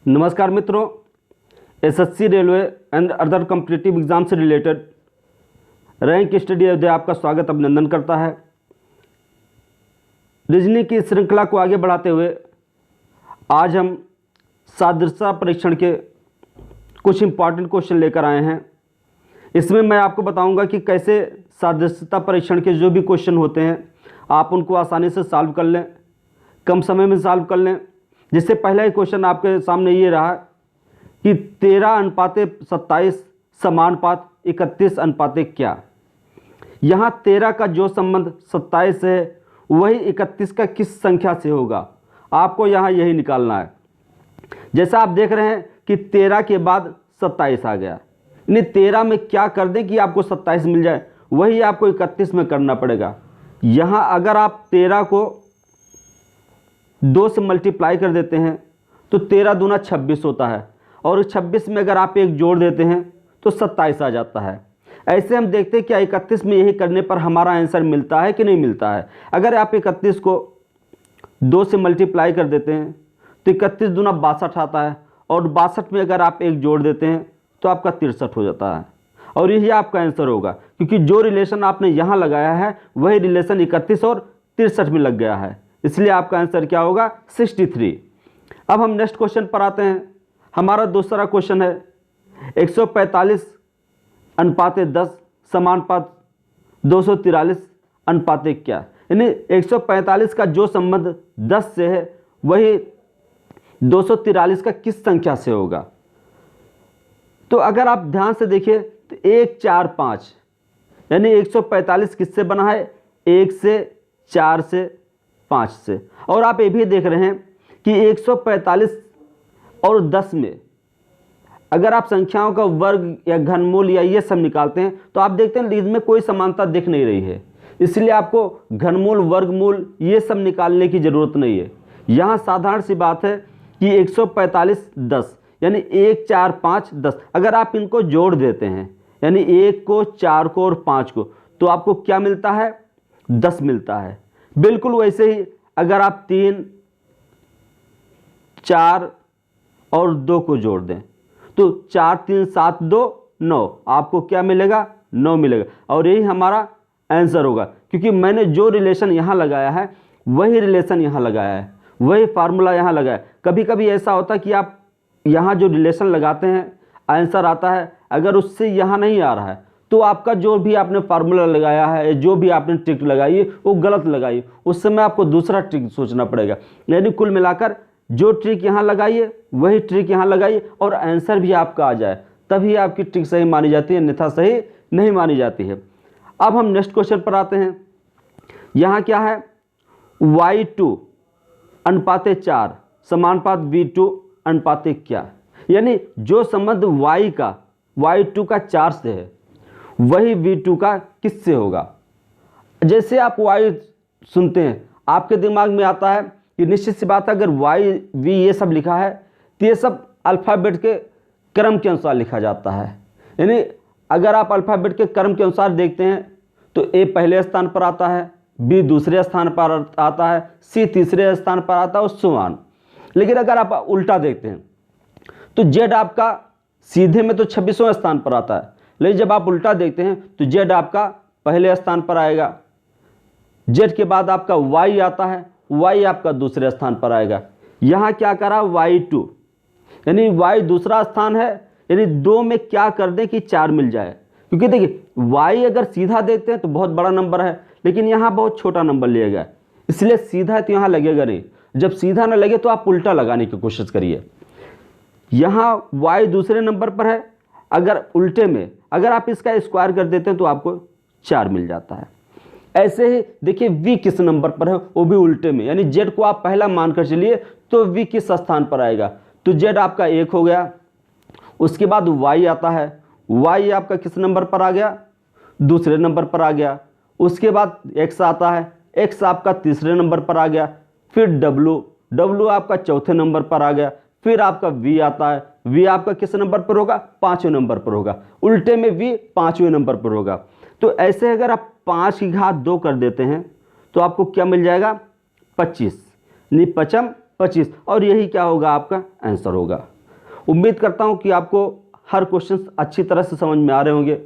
नमस्कार मित्रों, SSC railway and other competitive exam से रिलेटेड रैंक स्टडी अध्याय आपका स्वागत अभिनंदन करता है। रीजनिंग की श्रृंखला को आगे बढ़ाते हुए आज हम सादृश्यता परीक्षण के कुछ इम्पॉर्टेंट क्वेश्चन लेकर आए हैं। इसमें मैं आपको बताऊंगा कि कैसे सादृश्यता परीक्षण के जो भी क्वेश्चन होते हैं आप उनको आसानी से सॉल्व कर लें, कम समय में सॉल्व कर लें। जिससे पहला ही क्वेश्चन आपके सामने ये रहा कि 13:27 समानुपात 31:31 क्या। यहाँ 13 का जो संबंध 27 से है वही 31 का किस संख्या से होगा, आपको यहाँ यही निकालना है। जैसा आप देख रहे हैं कि 13 के बाद 27 आ गया, यानी 13 में क्या कर दें कि आपको 27 मिल जाए, वही आपको 31 में करना पड़ेगा। यहाँ अगर आप 13 को 2 से मल्टीप्लाई कर देते हैं तो 13 दूना 26 होता है, और 26 में अगर आप एक जोड़ देते हैं तो 27 आ जाता है। ऐसे हम देखते हैं क्या 31 में यही करने पर हमारा आंसर मिलता है कि नहीं मिलता है। अगर आप 31 को 2 से मल्टीप्लाई कर देते हैं तो 31 दूना 62 आता है, और 62 में अगर आप एक जोड़ देते हैं तो आपका 63 हो जाता है, और यही आपका आंसर होगा। क्योंकि जो रिलेशन आपने यहाँ लगाया है वही रिलेशन 31 और 63 में लग गया है, इसलिए आपका आंसर क्या होगा 63। अब हम नेक्स्ट क्वेश्चन पर आते हैं। हमारा दूसरा क्वेश्चन है 145:10 समानुपात 243:1 क्या। यानी 145 का जो संबंध 10 से है वही 243 का किस संख्या से होगा। तो अगर आप ध्यान से देखिए तो 1 4 5, यानी 145 किससे बना है, 1 से, 4 से, 5 से। और आप ये भी देख रहे हैं कि 145 और 10 में अगर आप संख्याओं का वर्ग या घनमूल या ये सब निकालते हैं तो आप देखते हैं इसमें कोई समानता दिख नहीं रही है, इसलिए आपको घनमूल, वर्गमूल ये सब निकालने की ज़रूरत नहीं है। यहाँ साधारण सी बात है कि 145 10 यानी 1 4 5 10, अगर आप इनको जोड़ देते हैं यानी 1 को, 4 को और 5 को, तो आपको क्या मिलता है, 10 मिलता है। बिल्कुल वैसे ही अगर आप 3, 4 और 2 को जोड़ दें तो 4 3 7 2 9, आपको क्या मिलेगा, 9 मिलेगा, और यही हमारा आंसर होगा। क्योंकि मैंने जो रिलेशन यहाँ लगाया है वही रिलेशन यहाँ लगाया है, वही फार्मूला यहाँ लगाया है। कभी कभी ऐसा होता है कि आप यहाँ जो रिलेशन लगाते हैं आंसर आता है, अगर उससे यहाँ नहीं आ रहा है तो आपका जो भी आपने फार्मूला लगाया है, जो भी आपने ट्रिक लगाई है वो गलत लगाई, उस समय आपको दूसरा ट्रिक सोचना पड़ेगा। यानी कुल मिलाकर जो ट्रिक यहाँ लगाइए वही ट्रिक यहाँ लगाइए और आंसर भी आपका आ जाए, तभी आपकी ट्रिक सही मानी जाती है, अन्यथा सही नहीं मानी जाती है। अब हम नेक्स्ट क्वेश्चन पर आते हैं। यहाँ क्या है, y2:4 समानुपात v2:1 क्या। यानी जो संबंध y का y2 का 4 से है वही v2 का किससे होगा। जैसे आप y सुनते हैं आपके दिमाग में आता है कि निश्चित सी बात है, अगर y v ये सब लिखा है तो ये सब अल्फ़ाबेट के क्रम के अनुसार लिखा जाता है। यानी अगर आप अल्फ़ाबेट के क्रम के अनुसार देखते हैं तो a पहले स्थान पर आता है, b दूसरे स्थान पर आता है, c तीसरे स्थान पर आता है और so on। लेकिन अगर आप उल्टा देखते हैं तो z आपका सीधे में तो 26वें स्थान पर आता है, लेकिन जब आप उल्टा देखते हैं तो z आपका पहले स्थान पर आएगा, z के बाद आपका y आता है, y आपका दूसरे स्थान पर आएगा। यहाँ क्या करा y2, यानी y दूसरा स्थान है, यानी 2 में क्या कर दें कि 4 मिल जाए। क्योंकि देखिए y अगर सीधा देखते हैं तो बहुत बड़ा नंबर है, लेकिन यहाँ बहुत छोटा नंबर लिया गया, इसलिए सीधा तो यहाँ लगेगा नहीं। जब सीधा ना लगे तो आप उल्टा लगाने की कोशिश करिए। यहाँ y दूसरे नंबर पर है, अगर उल्टे में अगर आप इसका स्क्वायर कर देते हैं तो आपको 4 मिल जाता है। ऐसे ही देखिए v किस नंबर पर है, वो भी उल्टे में, यानी z को आप पहला मानकर चलिए तो v किस स्थान पर आएगा, तो z आपका 1 हो गया। उसके बाद y आता है, y आपका किस नंबर पर आ गया, दूसरे नंबर पर आ गया। उसके बाद x आता है, x आपका तीसरे नंबर पर आ गया। फिर w आपका चौथे नंबर पर आ गया। फिर आपका v आता है, v आपका किस नंबर पर होगा, 5वें नंबर पर होगा। उल्टे में v 5वें नंबर पर होगा। तो ऐसे अगर आप 5 की घात 2 कर देते हैं तो आपको क्या मिल जाएगा, 25, यानी 5 25, और यही क्या होगा आपका आंसर होगा। उम्मीद करता हूँ कि आपको हर क्वेश्चन अच्छी तरह से समझ में आ रहे होंगे।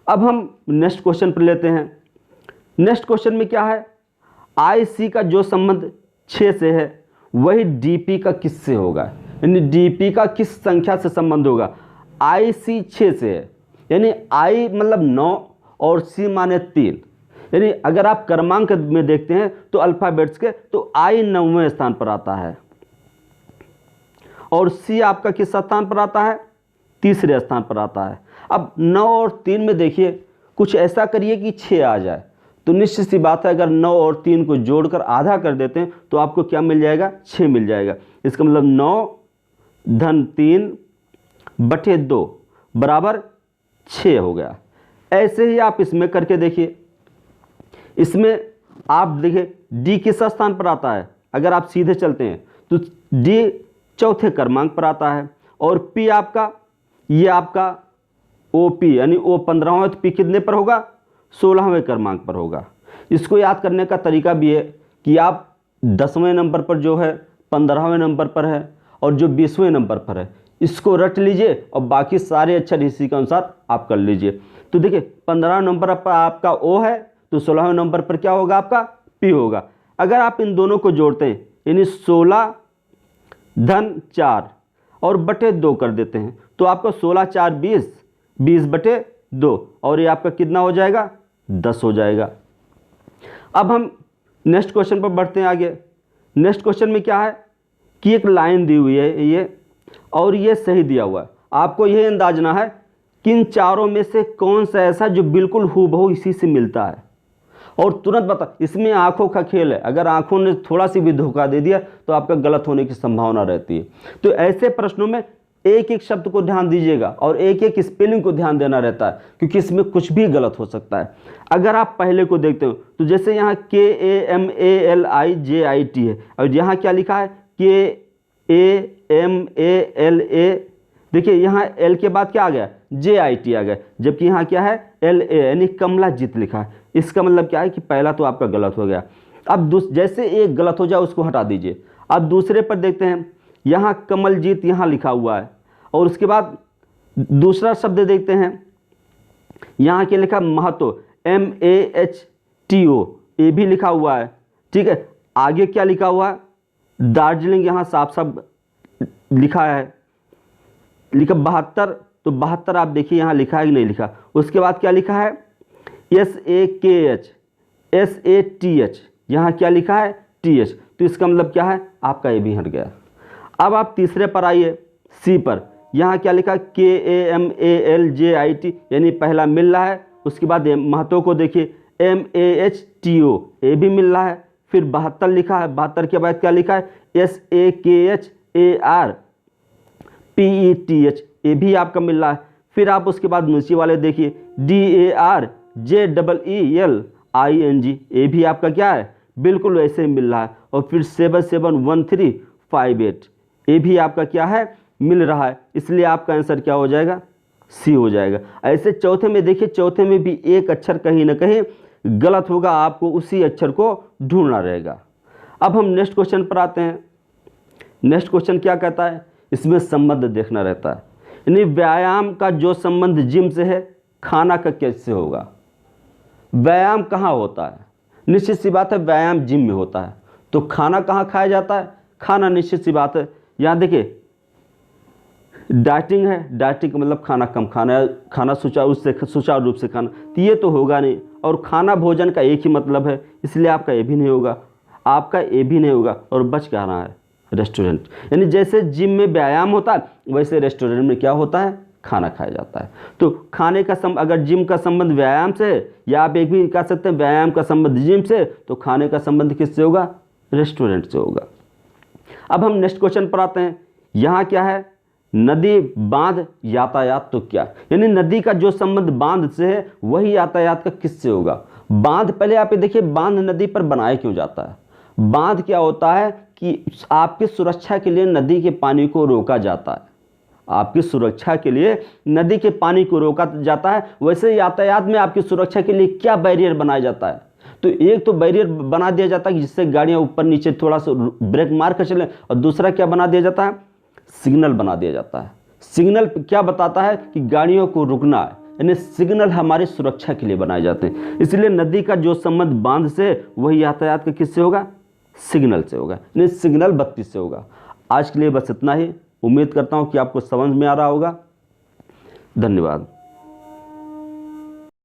अब हम नेक्स्ट क्वेश्चन पर लेते हैं। नेक्स्ट क्वेश्चन में क्या है, IC का जो संबंध 6 से है वही DP का किससे होगा, यानी DP का किस संख्या से संबंध होगा। IC 6 से है, यानी I मतलब 9 और C माने 3, यानी अगर आप क्रमांक में देखते हैं तो अल्फ़ाबेट्स के तो I 9वें स्थान पर आता है और C आपका किस स्थान पर आता है, तीसरे स्थान पर आता है। अब 9 और 3 में देखिए कुछ ऐसा करिए कि 6 आ जाए, तो निश्चित सी बात है अगर 9 और 3 को जोड़कर आधा कर देते हैं तो आपको क्या मिल जाएगा, 6 मिल जाएगा। इसका मतलब 9 धन 3 बटे 2 बराबर 6 हो गया। ऐसे ही आप इसमें करके देखिए, इसमें आप देखिए D किस स्थान पर आता है, अगर आप सीधे चलते हैं तो D चौथे क्रमांक पर आता है और P आपका, ये आपका OP यानी O 15वां, तो P कितने पर होगा, 16वें क्रमांक पर होगा। इसको याद करने का तरीका भी है कि आप 10वें नंबर पर जो है, 15वें नंबर पर है और जो 20वें नंबर पर है, इसको रट लीजिए और बाकी सारे अक्षर इसी के अनुसार आप कर लीजिए। तो देखिए 15वें नंबर पर आपका O है तो 16वें नंबर पर क्या होगा, आपका P होगा। अगर आप इन दोनों को जोड़ते हैं यानी 16 धन 4 और बटे 2 कर देते हैं तो आपका 16 4 20, 20 बटे 2 और ये आपका कितना हो जाएगा, 10 हो जाएगा। अब हम नेक्स्ट क्वेश्चन पर बढ़ते हैं आगे। नेक्स्ट क्वेश्चन में क्या है कि एक लाइन दी हुई है ये और ये सही दिया हुआ है। आपको यह अंदाजना है कि इन चारों में से कौन सा ऐसा जो बिल्कुल हूबहू इसी से मिलता है और तुरंत बता। इसमें आंखों का खेल है, अगर आंखों ने थोड़ा सी भी धोखा दे दिया तो आपका गलत होने की संभावना रहती है। तो ऐसे प्रश्नों में एक एक शब्द को ध्यान दीजिएगा और एक एक स्पेलिंग को ध्यान देना रहता है, क्योंकि इसमें कुछ भी गलत हो सकता है। अगर आप पहले को देखते हो तो जैसे यहाँ KAMALIJIT है और यहाँ क्या लिखा है KAMALA, देखिए यहाँ L के बाद क्या आ गया, JIT आ गया, जबकि यहाँ क्या है LA यानी कमलाजीत लिखा है। इसका मतलब क्या है कि पहला तो आपका गलत हो गया। अब जैसे एक गलत हो जाए उसको हटा दीजिए। अब दूसरे पर देखते हैं, यहाँ कमलजीत यहाँ लिखा हुआ है और उसके बाद दूसरा शब्द देखते हैं, यहाँ क्या लिखा, महतो MAHTO, ये भी लिखा हुआ है, ठीक है। आगे क्या लिखा हुआ है, दार्जिलिंग, यहाँ साफ साफ लिखा है, लिखा 72, तो 72 आप देखिए यहाँ लिखा है कि नहीं लिखा। उसके बाद क्या लिखा है SAKH, यहाँ क्या लिखा है TH, तो इसका मतलब क्या है, आपका ये भी हट गया। अब आप तीसरे पर आइए, C पर, यहाँ क्या लिखा KAMALJIT यानी पहला मिल रहा है। उसके बाद महतो को देखिए MAHTO, ये भी मिल रहा है। फिर 72 लिखा है, 72 के बाद क्या लिखा है SAKHARPETH, ये भी आपका मिल रहा है। फिर आप उसके बाद नीचे वाले देखिए DARJEELING, ये भी आपका क्या है, बिल्कुल वैसे ही मिल रहा है। और फिर 771358, ये भी आपका क्या है, मिल रहा है। इसलिए आपका आंसर क्या हो जाएगा, C हो जाएगा। ऐसे चौथे में देखिए, चौथे में भी एक अक्षर कहीं ना कहीं गलत होगा, आपको उसी अक्षर को ढूंढना रहेगा। अब हम नेक्स्ट क्वेश्चन पर आते हैं। नेक्स्ट क्वेश्चन क्या कहता है, इसमें संबंध देखना रहता है, यानी व्यायाम का जो संबंध जिम से है खाना का कैसे होगा। व्यायाम कहाँ होता है, निश्चित सी बात है व्यायाम जिम में होता है, तो खाना कहाँ खाया जाता है, खाना निश्चित सी बात है यहाँ देखिए डाइटिंग है, डाइटिंग का मतलब खाना कम खाना है, खाना सुचारू रूप से खाना, तो ये तो होगा नहीं। और खाना भोजन का एक ही मतलब है, इसलिए आपका ये भी नहीं होगा, आपका ये भी नहीं होगा। और बच क्या रहा है, रेस्टोरेंट, यानी जैसे जिम में व्यायाम होता है वैसे रेस्टोरेंट में क्या होता है, खाना खाया जाता है। तो खाने का अगर जिम का संबंध व्यायाम से है, या आप एक भी कह सकते हैं व्यायाम का संबंध जिम से, तो खाने का संबंध किससे होगा, रेस्टोरेंट से होगा। अब हम नेक्स्ट क्वेश्चन पर आते हैं। यहाँ क्या है, नदी, बांध, यातायात, तो क्या, यानी नदी का जो संबंध बांध से है वही यातायात का किससे होगा। बांध, पहले आप ये देखिए बांध नदी पर बनाया क्यों जाता है। बांध क्या होता है कि आपकी सुरक्षा के लिए नदी के पानी को रोका जाता है, आपकी सुरक्षा के लिए नदी के पानी को रोका जाता है। वैसे यातायात में आपकी सुरक्षा के लिए क्या बैरियर बनाया जाता है, तो एक तो बैरियर बना दिया जाता है जिससे गाड़ियां ऊपर नीचे थोड़ा सा ब्रेक मार कर चले, और दूसरा क्या बना दिया जाता है, सिग्नल बना दिया जाता है। सिग्नल क्या बताता है कि गाड़ियों को रुकना है, यानी सिग्नल हमारी सुरक्षा के लिए बनाए जाते हैं। इसलिए नदी का जो संबंध बांध से वही यातायात का किससे होगा, सिग्नल से होगा, यानी सिग्नल बत्ती से होगा। आज के लिए बस इतना ही। उम्मीद करता हूँ कि आपको समझ में आ रहा होगा। धन्यवाद।